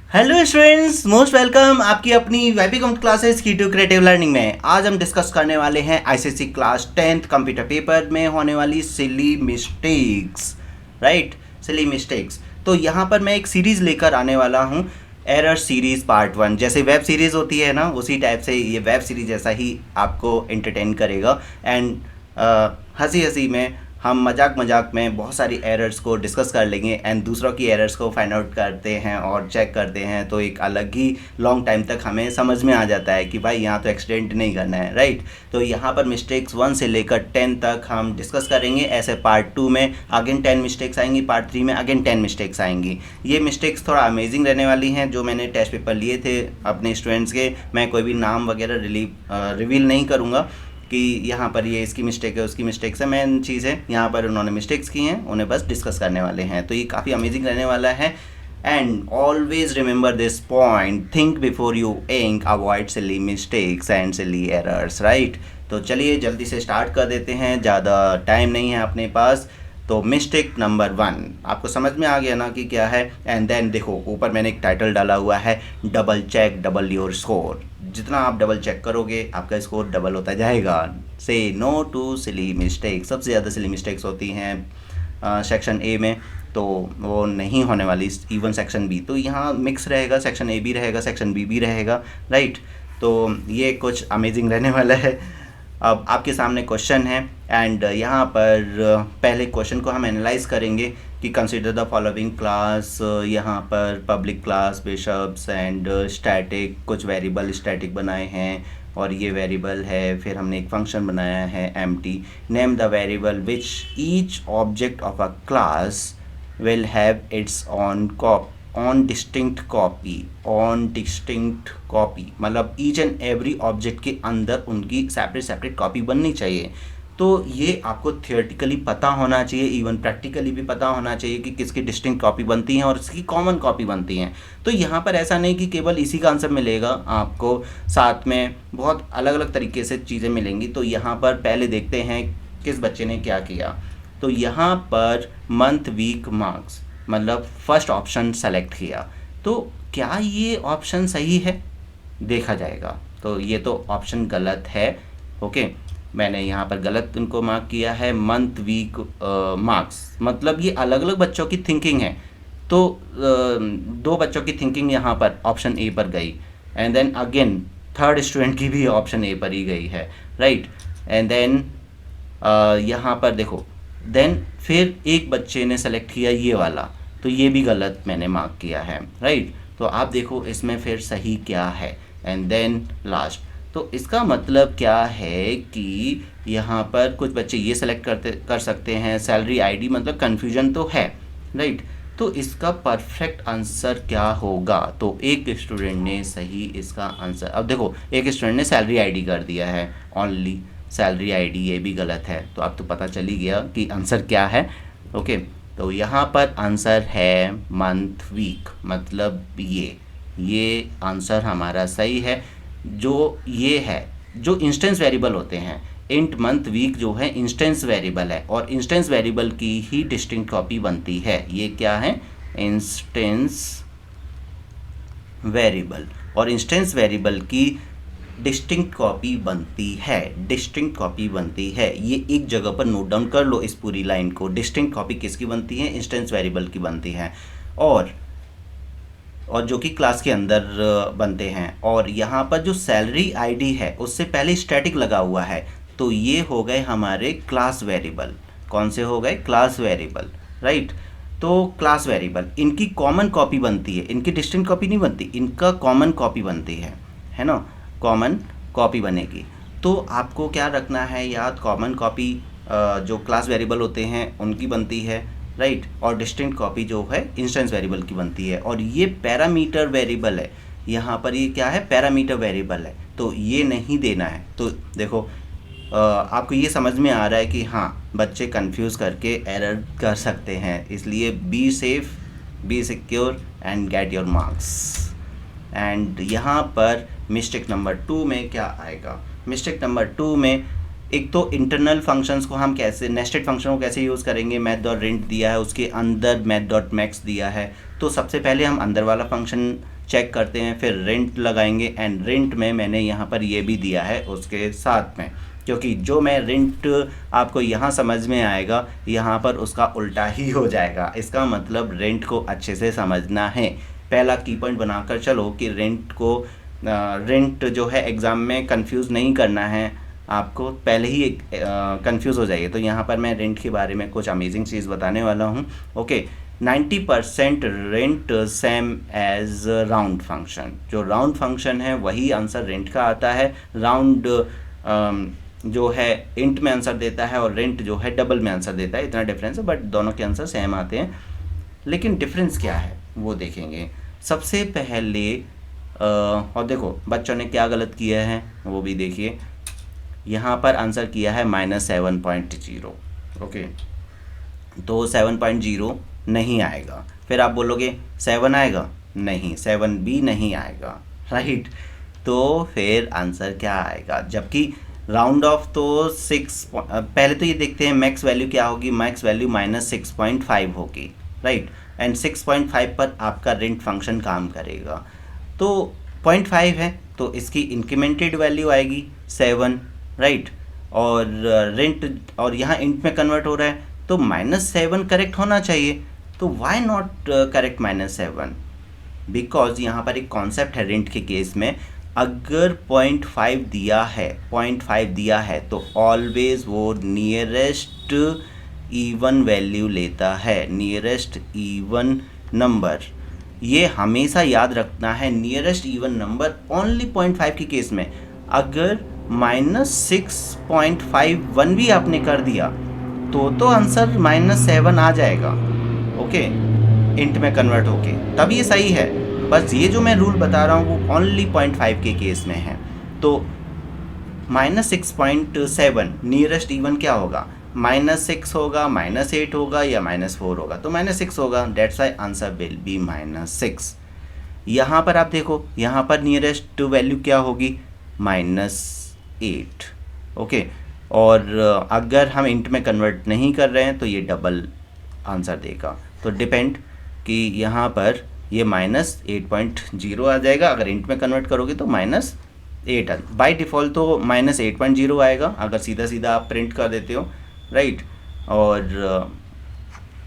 Hello students, most welcome आपकी अपनी YP computer classes की टू क्रिएटिव लर्निंग में। आज हम डिस्कस करने वाले हैं ICSE class 10th computer paper में होने वाली silly mistakes. Right, silly mistakes. तो यहाँ पर मैं एक सीरीज़ लेकर आने वाला हूँ, एरर सीरीज़ पार्ट 1। जैसे वेब सीरीज़ होती है ना, उसी टाइप से ये वेब सीरीज़ जैसा ही आपको एंटरटेन करेगा। एंड हंसी हंसी में हम मजाक मजाक में बहुत सारी एरर्स को डिस्कस कर लेंगे एंड दूसरों की एरर्स को फाइंड आउट करते हैं और चेक करते हैं, तो एक अलग ही लॉन्ग टाइम तक हमें समझ में आ जाता है कि भाई यहाँ तो एक्सीडेंट नहीं करना है। राइट, तो यहाँ पर मिस्टेक्स 1 से लेकर 10 तक हम डिस्कस करेंगे। ऐसे पार्ट 2 में अगेन 10 मिस्टेक्स आएंगी, पार्ट 3 में अगेन 10 मिस्टेक्स आएंगी। ये मिस्टेक्स थोड़ा अमेजिंग रहने वाली हैं। जो मैंने टेस्ट पेपर लिए थे अपने स्टूडेंट्स के, मैं कोई भी नाम वगैरह रिवील नहीं करूँगा कि यहाँ पर ये इसकी मिस्टेक है उसकी मिस्टेक्स है। मेन चीज़ है यहाँ पर उन्होंने मिस्टेक्स की हैं, उन्हें बस डिस्कस करने वाले हैं। तो ये काफ़ी अमेजिंग रहने वाला है। And always remember this point, think before you ink, avoid silly mistakes and silly errors. Right, तो चलिए जल्दी से स्टार्ट कर देते हैं, ज़्यादा टाइम नहीं है अपने पास। तो मिस्टेक नंबर 1 आपको समझ में आ गया ना कि क्या है। एंड देन देखो ऊपर मैंने एक टाइटल डाला हुआ है, double check double your score. जितना आप डबल चेक करोगे आपका स्कोर डबल होता जाएगा। से नो टू सिली मिस्टेक। सबसे ज़्यादा सिली मिस्टेक्स होती हैं सेक्शन ए में, तो वो नहीं होने वाली। इवन सेक्शन बी, तो यहाँ मिक्स रहेगा, सेक्शन ए भी रहेगा, सेक्शन बी भी रहेगा। राइट, तो ये कुछ अमेजिंग रहने वाला है। अब आपके सामने क्वेश्चन है एंड यहाँ पर पहले क्वेश्चन को हम एनालाइज करेंगे कि कंसीडर द फॉलोइंग क्लास। यहाँ पर public class, bishops and static, कुछ वेरिएबल स्टैटिक बनाए हैं और ये वेरिएबल है। फिर हमने एक फंक्शन बनाया है empty. Name the variable which each object of a class will have it's on distinct copy, मतलब ईच एंड एवरी ऑब्जेक्ट के अंदर उनकी सेपरेट कॉपी बननी चाहिए। तो ये आपको थियोरेटिकली पता होना चाहिए, इवन प्रैक्टिकली भी पता होना चाहिए कि किसकी डिस्टिंक्ट कॉपी बनती हैं और इसकी कॉमन कॉपी बनती हैं। तो यहाँ पर ऐसा नहीं कि केवल इसी का आंसर मिलेगा, आपको साथ में बहुत अलग अलग तरीके से चीज़ें मिलेंगी। तो यहाँ पर पहले देखते हैं किस बच्चे ने क्या किया। तो यहाँ पर मंथ वीक मार्क्स, मतलब फर्स्ट ऑप्शन सेलेक्ट किया। तो क्या ये ऑप्शन सही है, देखा जाएगा। तो ये तो ऑप्शन गलत है। ओके, मैंने यहाँ पर गलत उनको मार्क किया है। मंथ वीक मार्क्स, मतलब ये अलग अलग बच्चों की थिंकिंग है। तो दो बच्चों की थिंकिंग यहाँ पर ऑप्शन ए पर गई and then again third student की भी ऑप्शन ए पर ही गई है। राइट, एंड देन यहाँ पर देखो, देन फिर एक बच्चे ने सेलेक्ट किया ये वाला, तो ये भी गलत मैंने मार्क किया है। राइट, तो आप देखो इसमें फिर सही क्या है। एंड देन लास्ट, तो इसका मतलब क्या है कि यहाँ पर कुछ बच्चे ये सेलेक्ट कर सकते हैं। सैलरी आईडी, मतलब कन्फ्यूजन तो है। राइट, तो इसका परफेक्ट आंसर क्या होगा। तो एक स्टूडेंट ने सही इसका आंसर, अब देखो एक स्टूडेंट ने सैलरी आईडी कर दिया है, ओनली सैलरी आईडी, ये भी गलत है। तो अब तो पता चल ही गया कि आंसर क्या है। ओके, तो यहाँ पर आंसर है मंथ वीक, मतलब ये आंसर हमारा सही है। जो ये है, जो इंस्टेंस वेरिएबल होते हैं, इंट मंथ वीक जो है इंस्टेंस वेरिएबल है और इंस्टेंस वेरिएबल की ही डिस्टिंक्ट कॉपी बनती है। ये क्या है, इंस्टेंस वेरिएबल, और इंस्टेंस वेरिएबल की डिस्टिंक्ट कॉपी बनती है। डिस्टिंक्ट कॉपी बनती है, ये एक जगह पर नोट डाउन कर लो इस पूरी लाइन को। डिस्टिंक्ट कॉपी किसकी बनती है, इंस्टेंस वेरिएबल की बनती है, और जो कि क्लास के अंदर बनते हैं। और यहाँ पर जो सैलरी आईडी है उससे पहले स्टैटिक लगा हुआ है, तो ये हो गए हमारे क्लास वेरिएबल। कौन से हो गए, क्लास वेरिएबल। राइट, तो क्लास वेरिएबल इनकी कॉमन कॉपी बनती है, इनकी डिस्टिंक्ट कॉपी नहीं बनती, इनका कॉमन कॉपी बनती है ना, कॉमन कॉपी बनेगी। तो आपको क्या रखना है याद, कॉमन कॉपी जो क्लास वेरिएबल होते हैं उनकी बनती है। राइट, और डिस्टिंक्ट कॉपी जो है इंस्टेंस वेरिएबल की बनती है। और ये पैरामीटर वेरिएबल है, यहाँ पर ये क्या है, पैरामीटर वेरिएबल है, तो ये नहीं देना है। तो देखो आपको ये समझ में आ रहा है कि हाँ, बच्चे कंफ्यूज करके एरर कर सकते हैं, इसलिए be safe, be secure and get your marks. And यहाँ पर मिस्टेक नंबर 2 में क्या आएगा, मिस्टेक नंबर 2 में एक तो इंटरनल फंक्शंस को हम कैसे, नेस्टेड फंक्शन को कैसे यूज़ करेंगे, मैथ डॉट रेंट दिया है, उसके अंदर मैथ डॉट मैक्स दिया है, तो सबसे पहले हम अंदर वाला फंक्शन चेक करते हैं, फिर रेंट लगाएंगे। एंड रेंट में मैंने यहाँ पर ये भी दिया है उसके साथ में, क्योंकि जो मैं रेंट आपको यहाँ समझ में आएगा, यहाँ पर उसका उल्टा ही हो जाएगा। इसका मतलब रेंट को अच्छे से समझना है। पहला की पॉइंट बनाकर चलो कि रेंट जो है एग्ज़ाम में कंफ्यूज नहीं करना है आपको, पहले ही कंफ्यूज हो जाइए। तो यहाँ पर मैं रेंट के बारे में कुछ अमेजिंग चीज़ बताने वाला हूँ। Okay, 90% rent same as round function. जो राउंड फंक्शन है वही आंसर रेंट का आता है। राउंड जो है इंट में आंसर देता है और रेंट जो है डबल में आंसर देता है, इतना डिफरेंस है, बट दोनों के आंसर सेम आते हैं। लेकिन डिफरेंस क्या है वो देखेंगे सबसे पहले। और देखो बच्चों ने क्या गलत किया है वो भी देखिए। यहाँ पर आंसर किया है -7.0। ओके, तो 7.0 नहीं आएगा। फिर आप बोलोगे 7 आएगा, नहीं 7 भी नहीं आएगा, राइट। तो फिर आंसर क्या आएगा, जबकि राउंड ऑफ तो 6, पहले तो ये देखते हैं मैक्स वैल्यू क्या होगी। मैक्स वैल्यू -6.5 होगी, राइट। एंड 6.5 पर आपका रेंट फंक्शन काम करेगा, तो 0.5 है तो इसकी इंक्रीमेंटेड वैल्यू आएगी 7, राइट। और रेंट और यहाँ इंट में कन्वर्ट हो रहा है तो -7 करेक्ट होना चाहिए। तो व्हाई नॉट करेक्ट -7? बिकॉज यहाँ पर एक कॉन्सेप्ट है रेंट के केस में, अगर 0.5 दिया है तो ऑलवेज वो नियरेस्ट इवन वैल्यू लेता है, नियरेस्ट इवन नंबर। ये हमेशा याद रखना है, नियरेस्ट इवन नंबर ओनली 0.5 के केस में। अगर -6.51 भी आपने कर दिया तो आंसर -7 आ जाएगा, ओके, इंट में कन्वर्ट होके, तब ये सही है। बस ये जो मैं रूल बता रहा हूँ वो ओनली 0.5 के केस में है। तो -6.7 नियरेस्ट इवन क्या होगा, -6 होगा, -8 होगा या -4 होगा, तो -6 होगा। That's why answer will be -6। यहाँ पर आप देखो, यहाँ पर नियरेस्ट वैल्यू क्या होगी, -8, ओके। और अगर हम इंट में कन्वर्ट नहीं कर रहे हैं तो ये डबल आंसर देगा। तो डिपेंड कि यहाँ पर ये -8.0 आ जाएगा, अगर इंट में कन्वर्ट करोगे तो -8। बाय डिफ़ॉल्ट तो -8.0 आएगा अगर सीधा सीधा आप प्रिंट कर देते हो, राइट। और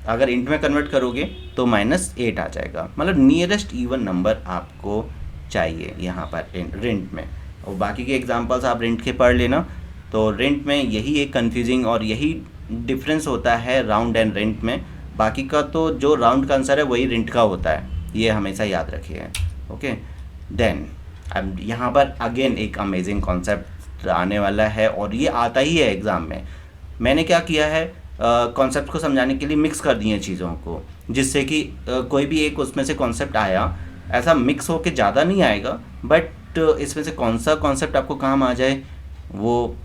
अगर इंट में कन्वर्ट करोगे तो -8 आ जाएगा। मतलब नियरेस्ट इवन नंबर आपको चाहिए यहाँ पर रेंट में। और बाकी के एग्जांपल्स आप रेंट के पढ़ लेना। तो रेंट में यही एक कंफ्यूजिंग और यही डिफरेंस होता है राउंड एंड रेंट में। बाकी का तो जो राउंड का आंसर है वही रेंट का होता है, ये हमेशा याद रखिए, ओके। देन अब यहाँ पर अगेन एक अमेजिंग कॉन्सेप्ट आने वाला है और ये आता ही है एग्ज़ाम में। मैंने क्या किया है, कॉन्सेप्ट को समझाने के लिए मिक्स कर दिए चीज़ों को, जिससे कि कोई भी एक उसमें से कॉन्सेप्ट आया, ऐसा मिक्स होके ज़्यादा नहीं आएगा, बट इसमें से कौन सा कॉन्सेप्ट आपको काम आ जाए वो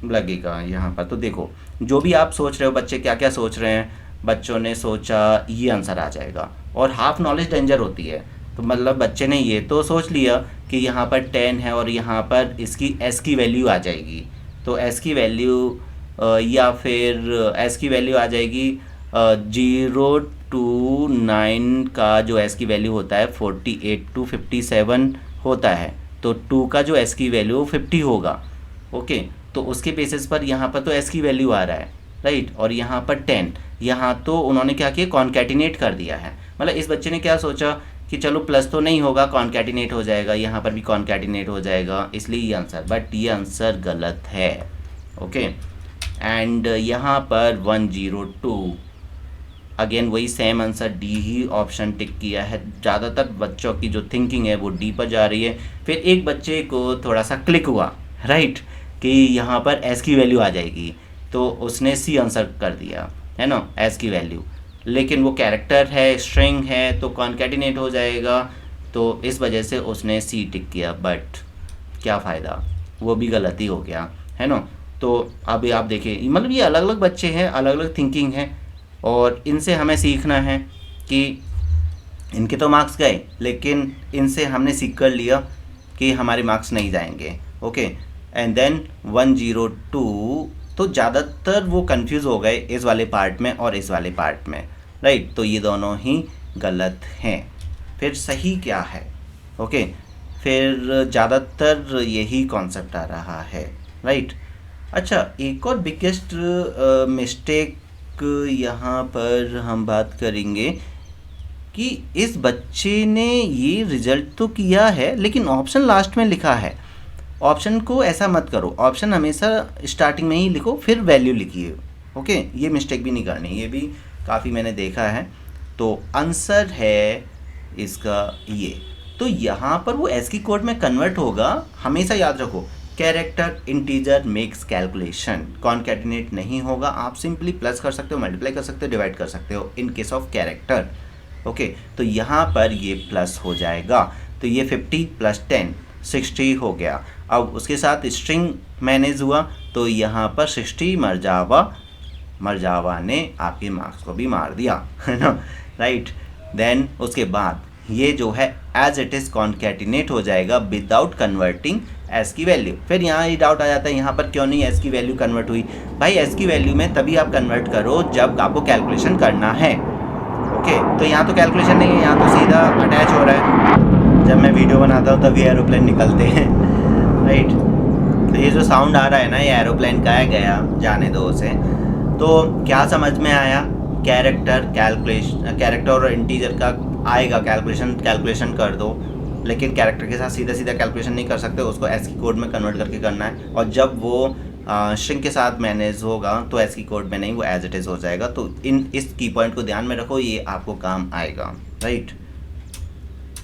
लगेगा यहाँ पर। तो देखो, जो भी आप सोच रहे हो, बच्चे क्या क्या सोच रहे हैं, बच्चों ने सोचा ये आंसर आ जाएगा, और हाफ नॉलेज डेंजर होती है। तो मतलब बच्चे ने ये तो सोच लिया कि यहाँ पर 10 है और यहाँ पर इसकी s की वैल्यू आ जाएगी, तो s की वैल्यू या फिर s की वैल्यू आ जाएगी 0 to 9 का जो s की वैल्यू होता है 48 to 57 होता है, तो 2 का जो s की वैल्यू 50 होगा, ओके। तो उसके बेसिस पर यहाँ पर तो s की वैल्यू आ रहा है, राइट। और यहाँ पर 10, यहाँ तो उन्होंने क्या किया, कॉन्कैटिनेट कर दिया है। मतलब इस बच्चे ने क्या सोचा कि चलो प्लस तो नहीं होगा, कॉन्कैटिनेट हो जाएगा, यहाँ पर भी कॉन्कैटिनेट हो जाएगा, इसलिए ये आंसर, बट ये आंसर गलत है, ओके। एंड यहाँ पर 102, अगेन वही सेम आंसर, डी ही ऑप्शन टिक किया है। ज़्यादातर बच्चों की जो थिंकिंग है वो डी पर जा रही है। फिर एक बच्चे को थोड़ा सा क्लिक हुआ, राइट, कि यहाँ पर एस की वैल्यू आ जाएगी, तो उसने सी आंसर कर दिया, है ना, एस की वैल्यू। लेकिन वो कैरेक्टर है, स्ट्रिंग है, तो कॉन्कैटिनेट हो जाएगा, तो इस वजह से उसने सी टिक किया, बट क्या फ़ायदा, वो भी गलती हो गया, है ना। तो अभी आप देखिए, मतलब ये अलग अलग बच्चे हैं, अलग अलग थिंकिंग है, और इनसे हमें सीखना है कि इनके तो मार्क्स गए, लेकिन इनसे हमने सीख कर लिया कि हमारे मार्क्स नहीं जाएंगे, ओके। एंड देन 102, तो ज़्यादातर वो कंफ्यूज हो गए इस वाले पार्ट में और इस वाले पार्ट में, राइट। तो ये दोनों ही गलत हैं। फिर सही क्या है? ओके, फिर ज़्यादातर यही कॉन्सेप्ट आ रहा है, राइट। अच्छा, एक और बिगेस्ट मिस्टेक यहाँ पर हम बात करेंगे कि इस बच्चे ने ये रिजल्ट तो किया है लेकिन ऑप्शन लास्ट में लिखा है। ऑप्शन को ऐसा मत करो, ऑप्शन हमेशा स्टार्टिंग में ही लिखो फिर वैल्यू लिखिए, ओके। ये मिस्टेक भी नहीं करनी, ये भी काफ़ी मैंने देखा है। तो आंसर है इसका ये। तो यहाँ पर वो एस्की कोड में कन्वर्ट होगा, हमेशा याद रखो। Character integer makes calculation, concatenate नहीं होगा। आप सिंपली प्लस कर सकते हो, मल्टीप्लाई कर सकते हो, डिवाइड कर सकते हो in case of character, okay. तो यहाँ पर ये प्लस हो जाएगा। तो ये 50 + 10 60 हो गया। अब उसके साथ स्ट्रिंग मैनेज हुआ, तो यहाँ पर 60 मरजावा ने आपके मार्क्स को भी मार दिया, है ना, राइट। देन उसके बाद ये जो है एज इट इज़ कॉन्कैटिनेट हो जाएगा विदाउट कन्वर्टिंग एस की वैल्यू। फिर यहाँ ये डाउट आ जाता है, यहाँ पर क्यों नहीं एस की वैल्यू कन्वर्ट हुई? भाई एस की वैल्यू में तभी आप कन्वर्ट करो जब आपको कैलकुलेशन करना है, ओके। तो यहाँ तो कैलकुलेशन नहीं है, यहाँ तो सीधा अटैच हो रहा है। जब मैं वीडियो बनाता हूँ तभी एरोप्लेन निकलते हैं, राइट। तो ये जो साउंड आ रहा है ना, ये एरोप्लेन का है, गया, जाने दो उसे। तो क्या समझ में आया? कैरेक्टर और इंटीजर का आएगा कैलकुलेशन कर दो, लेकिन कैरेक्टर के साथ सीधा सीधा कैलकुलेशन नहीं कर सकते, उसको एस की कोड में कन्वर्ट करके करना है। और जब वो स्ट्रिंग के साथ मैनेज होगा तो एस की कोड में नहीं, वो एज इट इज़ हो जाएगा। तो इस की पॉइंट को ध्यान में रखो, ये आपको काम आएगा, राइट।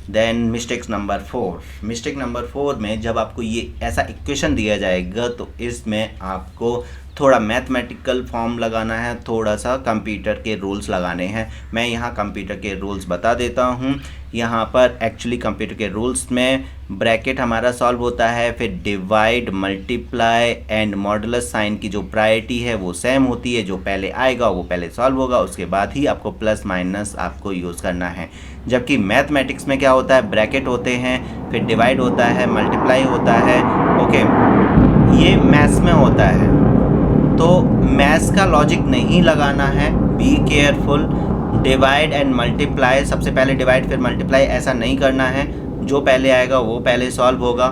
देन मिस्टेक नंबर 4 में जब आपको ये ऐसा इक्वेशन दिया जाएगा तो इसमें आपको थोड़ा मैथमेटिकल फॉर्म लगाना है, थोड़ा सा कंप्यूटर के रूल्स लगाने हैं। मैं यहाँ कंप्यूटर के रूल्स बता देता हूँ। यहाँ पर एक्चुअली कंप्यूटर के रूल्स में ब्रैकेट हमारा सॉल्व होता है, फिर divide, multiply and modulus sign की जो प्रायोरिटी है वो सेम होती है। जो पहले आएगा वो पहले सॉल्व होगा, उसके बाद ही आपको प्लस माइनस आपको यूज़ करना है। जबकि मैथमेटिक्स में क्या होता है, ब्रैकेट होते हैं, फिर डिवाइड होता है, मल्टीप्लाई होता है, ओके। ये मैथ्स में होता है, तो मैथ्स का लॉजिक नहीं लगाना है, be careful. Divide and multiply, सबसे पहले डिवाइड फिर मल्टीप्लाई, ऐसा नहीं करना है। जो पहले आएगा वो पहले सॉल्व होगा।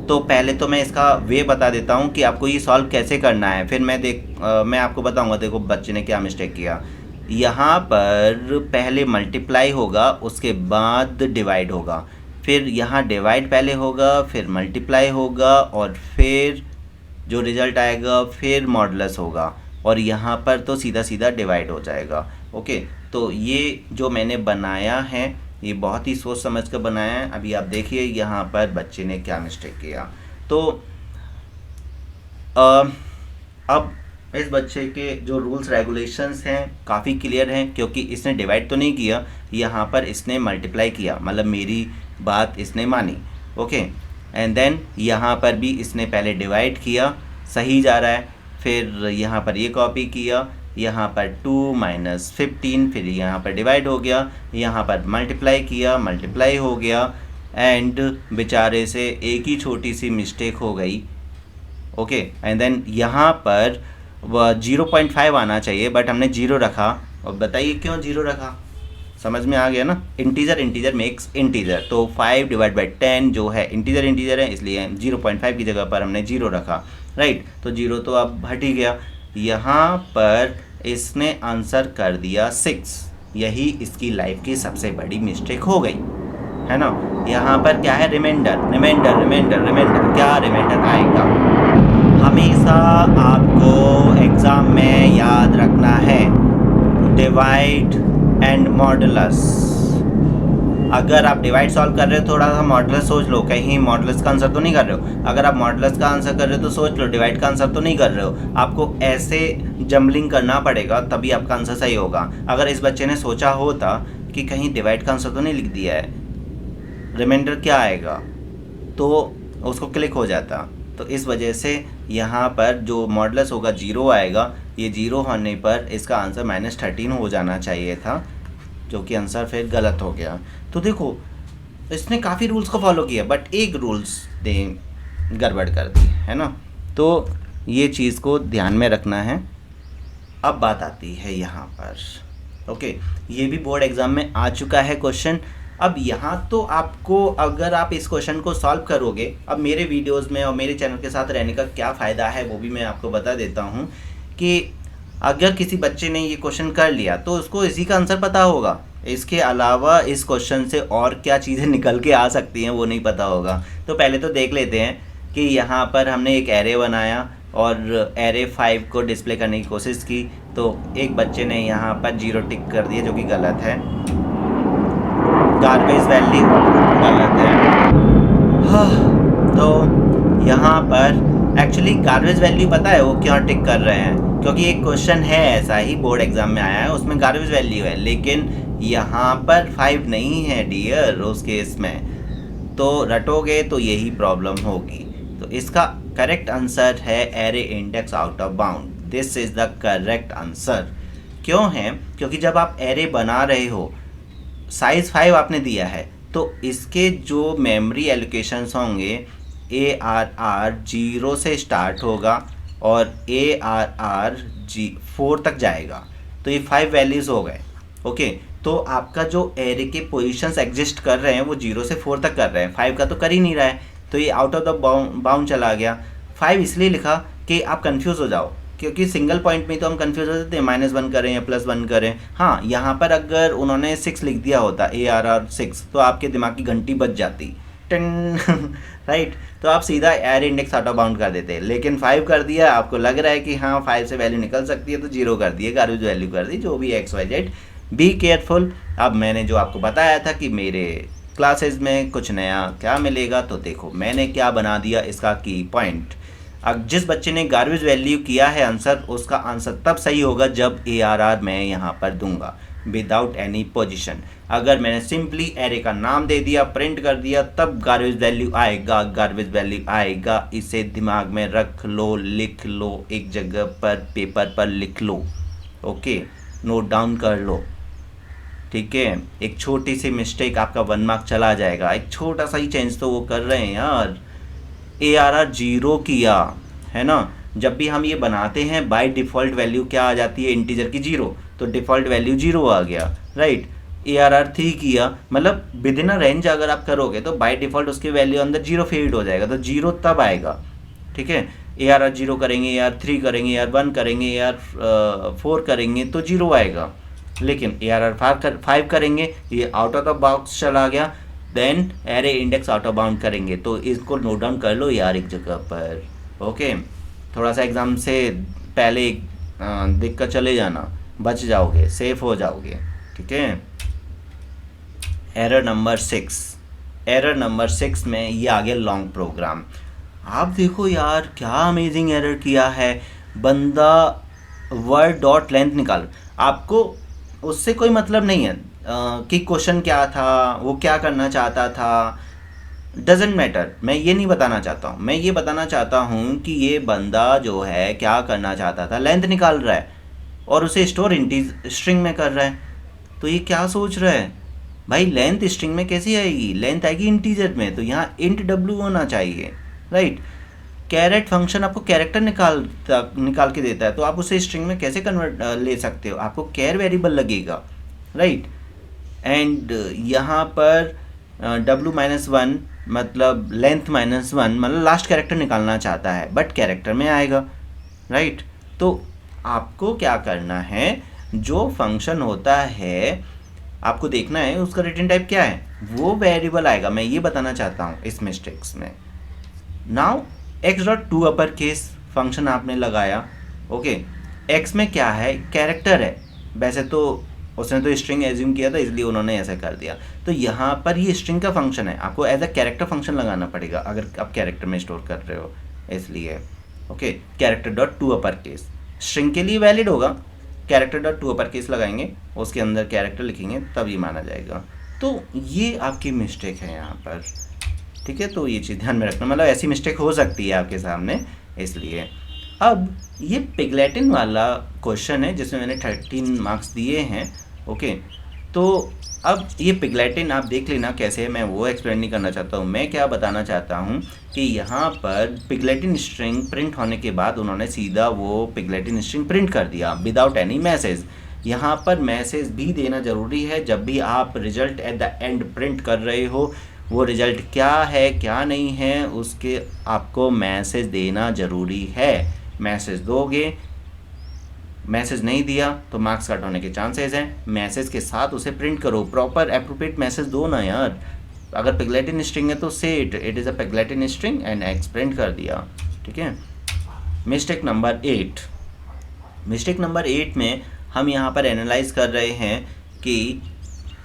तो पहले तो मैं इसका वे बता देता हूँ कि आपको ये सॉल्व कैसे करना है, फिर मैं आपको बताऊँगा। देखो बच्चे ने क्या मिस्टेक किया। यहाँ पर पहले मल्टीप्लाई होगा, उसके बाद डिवाइड होगा, फिर यहाँ डिवाइड पहले होगा, फिर मल्टीप्लाई होगा, और फिर जो रिज़ल्ट आएगा फिर मॉडुलस होगा, और यहाँ पर तो सीधा सीधा डिवाइड हो जाएगा, ओके। तो ये जो मैंने बनाया है ये बहुत ही सोच समझ कर बनाया है। अभी आप देखिए यहाँ पर बच्चे ने क्या मिस्टेक किया। तो अब इस बच्चे के जो रूल्स रेगुलेशंस हैं काफ़ी क्लियर हैं, क्योंकि इसने डिवाइड तो नहीं किया, यहाँ पर इसने मल्टीप्लाई किया, मतलब मेरी बात इसने मानी, ओके। एंड देन यहाँ पर भी इसने पहले डिवाइड किया, सही जा रहा है। फिर यहाँ पर ये कॉपी किया, यहाँ पर 2 - 15, फिर यहाँ पर डिवाइड हो गया, यहाँ पर मल्टीप्लाई किया, मल्टीप्लाई हो गया, एंड बेचारे से एक ही छोटी सी मिस्टेक हो गई, ओके। एंड देन यहाँ पर 0.5 आना चाहिए, बट हमने 0 रखा। और बताइए क्यों 0 रखा? समझ में आ गया ना? इंटीजर मेक्स इंटीजर, तो 5 / 10 जो है इंटीजर है, इसलिए 0.5 की जगह पर हमने 0 रखा, राइट। तो 0 तो अब हट ही गया। यहाँ पर इसने आंसर कर दिया 6, यही इसकी लाइफ की सबसे बड़ी मिस्टेक हो गई, है ना। यहाँ पर क्या है, रिमाइंडर, क्या रिमाइंडर आएगा? हमेशा आपको एग्ज़ाम में याद रखना है डिवाइड एंड मॉडुलस। अगर आप डिवाइड सॉल्व कर रहे हो, थोड़ा सा मॉडुलस सोच लो, कहीं मॉडुलस का आंसर तो नहीं कर रहे हो। अगर आप मॉडुलस का आंसर कर रहे हो तो सोच लो डिवाइड का आंसर तो नहीं कर रहे हो। आपको ऐसे जम्बलिंग करना पड़ेगा, तभी आपका आंसर सही होगा। अगर इस बच्चे ने सोचा होता कि कहीं डिवाइड का आंसर तो नहीं लिख दिया है, रिमाइंडर क्या आएगा, तो उसको क्लिक हो जाता। तो इस वजह से यहाँ पर जो मॉडुलस होगा 0 आएगा। ये 0 होने पर इसका आंसर -13 हो जाना चाहिए था, जो कि आंसर फिर गलत हो गया। तो देखो इसने काफ़ी रूल्स को फॉलो किया, बट एक रूल्स गड़बड़ कर दी, है ना। तो ये चीज़ को ध्यान में रखना है। अब बात आती है यहाँ पर, ओके, ये भी बोर्ड एग्ज़ाम में आ चुका है क्वेश्चन। अब यहाँ तो आपको, अगर आप इस क्वेश्चन को सॉल्व करोगे, अब मेरे वीडियोस में और मेरे चैनल के साथ रहने का क्या फ़ायदा है वो भी मैं आपको बता देता हूँ कि अगर किसी बच्चे ने ये क्वेश्चन कर लिया तो उसको इसी का आंसर पता होगा, इसके अलावा इस क्वेश्चन से और क्या चीज़ें निकल के आ सकती हैं वो नहीं पता होगा। तो पहले तो देख लेते हैं कि यहाँ पर हमने एक एरे बनाया और एरे 5 को डिस्प्ले करने की कोशिश की, तो एक बच्चे ने यहाँ पर 0 टिक कर दिया जो कि गलत है। गार्बेज वैल्यू गलत है। तो यहाँ पर एक्चुअली गार्बेज वैल्यू पता है वो क्यों टिक कर रहे हैं, क्योंकि एक क्वेश्चन है ऐसा ही बोर्ड एग्जाम में आया है, उसमें गार्बेज वैल्यू है, लेकिन यहाँ पर 5 नहीं है डियर उस केस में। तो रटोगे तो यही प्रॉब्लम होगी। तो इसका करेक्ट आंसर है array index out of bound. This is the correct answer. क्यों है? क्योंकि जब आप एरे बना रहे हो, साइज 5 आपने दिया है, तो इसके जो मेमोरी एलोकेशंस होंगे ARR 0 से स्टार्ट होगा और ARR 4 तक जाएगा। तो ये 5 वैल्यूज़ हो गए, ओके। तो आपका जो एरे के पोजीशंस एग्जिस्ट कर रहे हैं वो 0 से 4 तक कर रहे हैं, 5 का तो कर ही नहीं रहा है, तो ये आउट ऑफ द बाउंड चला गया। 5 इसलिए लिखा कि आप कंफ्यूज हो जाओ, क्योंकि सिंगल पॉइंट में तो हम कंफ्यूज हो जाते हैं, -1 करें या +1 करें। हाँ, यहाँ पर अगर उन्होंने 6 लिख दिया होता, ARR 6, तो आपके दिमाग की घंटी बज जाती, टिन राइट। तो आप सीधा array index out of bound कर देते, लेकिन 5 कर दिया, आपको लग रहा है कि हाँ 5 से वैल्यू निकल सकती है, तो 0 कर दिए, गार्बेज वैल्यू कर दी, जो भी XYZ। Be careful. अब मैंने जो आपको बताया था कि मेरे क्लासेस में कुछ नया क्या मिलेगा, तो देखो मैंने क्या बना दिया इसका की पॉइंट। अब जिस बच्चे ने गार्बेज वैल्यू किया है आंसर, उसका आंसर तब सही होगा जब ARR मैं यहाँ पर दूंगा विदाउट एनी पोजीशन। अगर मैंने सिंपली एरे का नाम दे दिया, प्रिंट कर दिया, तब गार्बेज वैल्यू आएगा, गार्बेज वैल्यू आएगा। इसे दिमाग में रख लो, लिख लो, एक जगह पर पेपर पर लिख लो, ओके, नोट डाउन कर लो, ठीक है। एक छोटी सी मिस्टेक आपका 1 मार्क चला जाएगा, एक छोटा सा ही चेंज तो वो कर रहे हैं यार। ARR 0 किया है ना। जब भी हम ये बनाते हैं बाय डिफ़ॉल्ट वैल्यू क्या आ जाती है, इंटीजर की 0, तो डिफ़ॉल्ट वैल्यू 0 आ गया, राइट। ARR 3 किया, मतलब विद इन अ रेंज अगर आप करोगे तो बाय डिफ़ॉल्ट उसके वैल्यू अंदर 0 फीड हो जाएगा, तो 0 तब आएगा, ठीक है। ARR 0 करेंगे, ARR 3 करेंगे, ARR 1 करेंगे, ARR 4 करेंगे तो 0 आएगा, लेकिन ARR 5 करेंगे, ये आउट ऑफ द बॉक्स चला गया। Then array index out of bound करेंगे, तो इसको नोट डाउन कर लो यार एक जगह पर, ओके। थोड़ा सा एग्ज़ाम से पहले देख कर चले जाना, बच जाओगे, सेफ हो जाओगे, ठीक है। एरर नंबर 6 में ये आ गया लॉन्ग प्रोग्राम। आप देखो यार क्या अमेजिंग एरर किया है बंदा, वर्ड डॉट लेंथ निकाल। आपको उससे कोई मतलब नहीं है कि क्वेश्चन क्या था, वो क्या करना चाहता था, डजेंट मैटर। मैं ये नहीं बताना चाहता हूँ, मैं ये बताना चाहता हूँ कि ये बंदा जो है क्या करना चाहता था, लेंथ निकाल रहा है और उसे स्टोर स्ट्रिंग में कर रहा है। तो ये क्या सोच रहा है भाई, लेंथ स्ट्रिंग में कैसी आएगी, लेंथ आएगी इंटीजर में, तो यहाँ int w होना चाहिए, राइट। कैरेट फंक्शन आपको कैरेक्टर निकाल के देता है, तो आप उसे स्ट्रिंग में कैसे कन्वर्ट ले सकते हो, आपको कैर वेरिएबल लगेगा, राइट। एंड यहाँ पर w-1 मतलब लेंथ -1 मतलब लास्ट कैरेक्टर निकालना चाहता है, बट कैरेक्टर में आएगा, राइट। तो आपको क्या करना है, जो फंक्शन होता है आपको देखना है उसका रिटर्न टाइप क्या है, वो वेरिएबल आएगा। मैं ये बताना चाहता हूँ इस मिस्टेक्स में। Now x.to upper case function आपने लगाया, ओके। x में क्या है, कैरेक्टर है, वैसे तो उसने तो स्ट्रिंग एज्यूम किया था इसलिए उन्होंने ऐसा कर दिया। तो यहाँ पर ये स्ट्रिंग का फंक्शन है, आपको एज अ कैरेक्टर फंक्शन लगाना पड़ेगा अगर आप कैरेक्टर में स्टोर कर रहे हो, इसलिए ओके। कैरेक्टर.to अपर केस स्ट्रिंग के लिए वैलिड होगा, कैरेक्टर.to अपर केस लगाएंगे, उसके अंदर कैरेक्टर लिखेंगे, तब ये माना जाएगा। तो ये आपकी मिस्टेक है यहाँ पर, ठीक है। तो ये चीज़ ध्यान में रखना, मतलब ऐसी मिस्टेक हो सकती है आपके सामने, इसलिए। अब ये पिगलेटिन वाला क्वेश्चन है जिसमें मैंने 13 मार्क्स दिए हैं, ओके। तो अब ये पिगलेटिन आप देख लेना कैसे है, मैं वो एक्सप्लेन नहीं करना चाहता हूँ। मैं क्या बताना चाहता हूँ कि यहाँ पर पिगलेटिन स्ट्रिंग प्रिंट होने के बाद उन्होंने सीधा वो पिगलेटिन स्ट्रिंग प्रिंट कर दिया विदाउट एनी मैसेज। यहाँ पर मैसेज भी देना ज़रूरी है जब भी आप result at the end print कर रहे हो। वो रिजल्ट क्या है क्या नहीं है उसके आपको मैसेज देना ज़रूरी है। मैसेज दोगे, मैसेज नहीं दिया तो मार्क्स कट होने के चांसेस हैं। मैसेज के साथ उसे प्रिंट करो, प्रॉपर एप्रोप्रिएट मैसेज दो ना यार। अगर पिगलेटिन स्ट्रिंग है तो say it is a pig Latin string and X print कर दिया, ठीक है। Mistake number 8। मिस्टेक नंबर 8 में हम यहाँ पर एनालाइज कर रहे हैं कि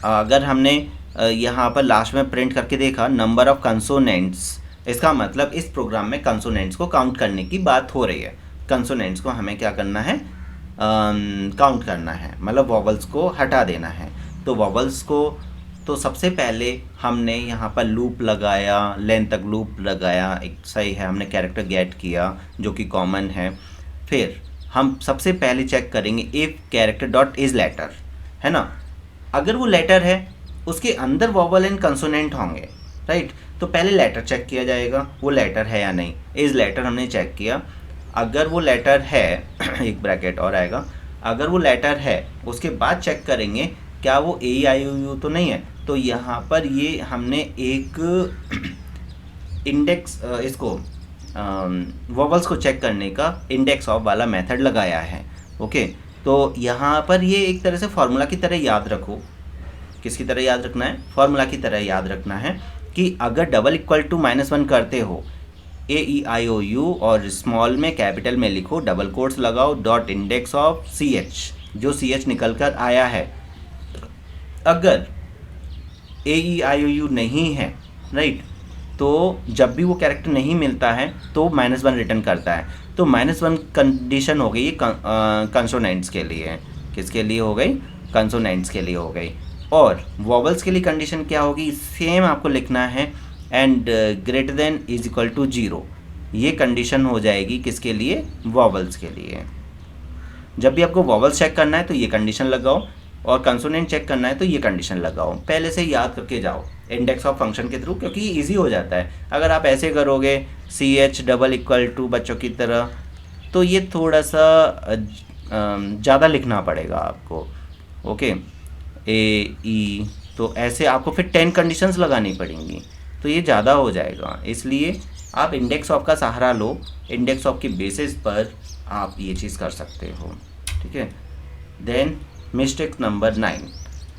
अगर हमने यहाँ पर लास्ट में प्रिंट करके देखा नंबर ऑफ कंसोनेंट्स, इसका मतलब इस प्रोग्राम में कंसोनेंट्स को काउंट करने की बात हो रही है। कंसोनेंट्स को हमें क्या करना है, काउंट करना है, मतलब वॉवल्स को हटा देना है। तो वॉवल्स को तो सबसे पहले हमने यहाँ पर लूप लगाया, लेंथ तक लूप लगाया, एक सही है, हमने कैरेक्टर गेट किया जो कि कॉमन है। फिर हम सबसे पहले चेक करेंगे if character dot is letter, है ना। अगर वो लेटर है उसके अंदर वॉवल एंड कंसोनेंट होंगे, राइट। तो पहले लेटर चेक किया जाएगा वो लेटर है या नहीं। इज़ लेटर हमने चेक किया, अगर वो लेटर है एक ब्रैकेट और आएगा, अगर वो लेटर है उसके बाद चेक करेंगे क्या वो ए आई ओ यू तो नहीं है। तो यहाँ पर ये हमने एक इंडेक्स इसको वॉवल्स को चेक करने का इंडेक्स ऑफ वाला मेथड लगाया है, ओके। तो यहाँ पर ये एक तरह से फार्मूला की तरह याद रखो। किसकी तरह याद रखना है, फार्मूला की तरह याद रखना है कि अगर डबल इक्वल टू -1 करते हो A E I O U और स्मॉल में कैपिटल में लिखो, डबल कोट्स लगाओ, dot index of C H, जो सी एच निकल कर आया है। अगर ए ई आई ओ यू नहीं है, राइट, तो जब भी वो कैरेक्टर नहीं मिलता है तो -1 रिटर्न करता है। तो -1 कंडीशन हो गई कंसोनेंट्स के लिए। किसके लिए हो गई, कंसोनेंट्स के लिए हो गई। और वॉवल्स के लिए कंडीशन क्या होगी, सेम आपको लिखना है, and greater than is equal to 0। ये कंडीशन हो जाएगी किसके लिए, वॉवल्स के लिए। जब भी आपको वॉवल्स चेक करना है तो ये कंडीशन लगाओ, और कंसोनेंट चेक करना है तो ये कंडीशन लगाओ। पहले से याद करके जाओ इंडेक्स ऑफ फंक्शन के थ्रू, क्योंकि ईजी हो जाता है। अगर आप ऐसे करोगे CH डबल इक्वल टू बच्चों की तरह, तो ये थोड़ा सा ज़्यादा लिखना पड़ेगा आपको, ओके। AE, तो ऐसे आपको फिर 10 कंडीशंस लगानी पड़ेंगी, तो ये ज़्यादा हो जाएगा। इसलिए आप इंडेक्स ऑफ का सहारा लो, इंडेक्स ऑफ की बेसिस पर आप ये चीज़ कर सकते हो, ठीक है। देन मिस्टेक नंबर 9,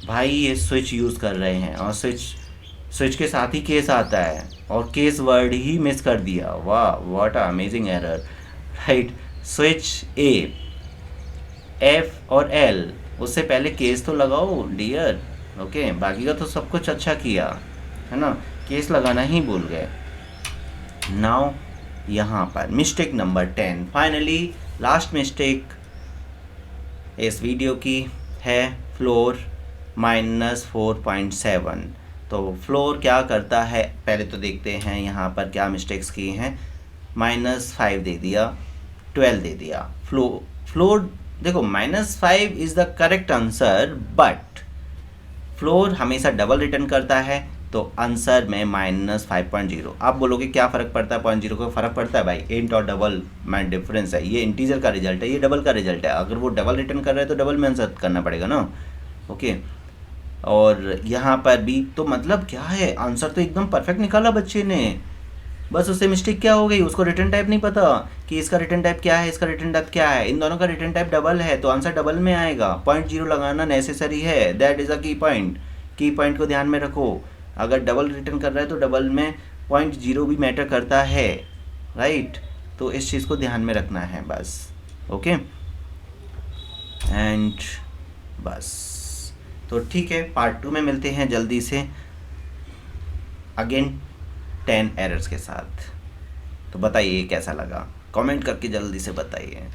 भाई ये स्विच यूज़ कर रहे हैं और स्विच के साथ ही केस आता है और केस वर्ड ही मिस कर दिया। वाह, what a amazing error, right. Switch A, F और L, उससे पहले केस तो लगाओ डियर, ओके। बाकी का तो सब कुछ अच्छा किया है ना, केस लगाना ही भूल गए। नाउ यहाँ पर mistake number 10, finally last mistake इस वीडियो की है, फ्लोर -4.7। तो फ्लोर क्या करता है पहले तो देखते हैं यहाँ पर क्या मिस्टेक्स की हैं। -5 दे दिया, 12 दे दिया। फ्लोर देखो -5 is the correct answer, but floor हमेशा डबल रिटर्न करता है, तो आंसर में -5.0। आप बोलोगे क्या फ़र्क पड़ता है, 0.0 का फ़र्क पड़ता है भाई, इंट और डबल में डिफरेंस है। ये इंटीजर का रिजल्ट है, ये डबल का रिजल्ट है। अगर वो डबल रिटर्न कर रहा है तो डबल में आंसर करना पड़ेगा ना, ओके। और यहाँ पर भी तो मतलब क्या है, आंसर तो एकदम परफेक्ट निकाला बच्चे ने, बस उससे मिस्टेक क्या हो गई, उसको रिटर्न टाइप नहीं पता कि इसका रिटर्न टाइप क्या है, इसका रिटर्न टाइप क्या है। इन दोनों का रिटर्न टाइप डबल है तो आंसर डबल में आएगा। 0.0 लगाना नेसेसरी है, दैट इज़ अ की पॉइंट। की पॉइंट को ध्यान में रखो, अगर डबल रिटर्न कर रहा है तो डबल में 0.0 भी मैटर करता है, राइट। तो इस चीज़ को ध्यान में रखना है बस, ओके। एंड बस, तो ठीक है, पार्ट 2 में मिलते हैं जल्दी से अगेन 10 एरर्स के साथ। तो बताइए कैसा लगा, कमेंट करके जल्दी से बताइए।